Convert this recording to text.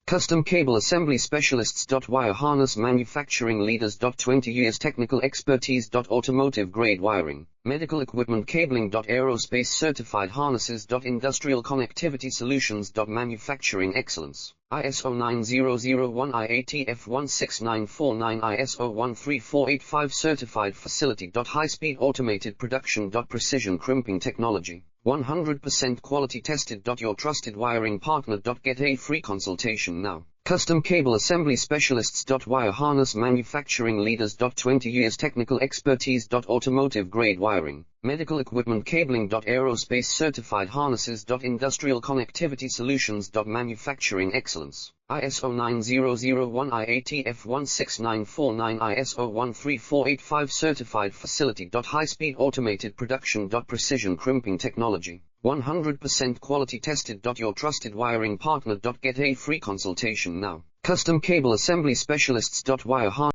Custom Cable Assembly Specialists. Wire Harness Manufacturing Leaders. 20 years technical expertise. Automotive grade wiring, medical equipment cabling. Aerospace certified harnesses. Industrial connectivity solutions. Manufacturing excellence. ISO 9001 IATF 16949 ISO 13485 certified facility. High speed automated production. Precision crimping technology. 100% quality tested. Your trusted wiring partner. Get a free consultation now. Custom Cable Assembly Specialists. Wire Harness Manufacturing Leaders. 20 years technical expertise. Automotive grade wiring, medical equipment cabling. Aerospace certified harnesses. Industrial connectivity solutions. Manufacturing excellence. ISO 9001 IATF 16949 ISO 13485 certified facility. High speed automated production. Precision crimping technology. 100% quality tested. Your trusted wiring partner. Get a free consultation now. Custom Cable Assembly Specialists. Wire Harness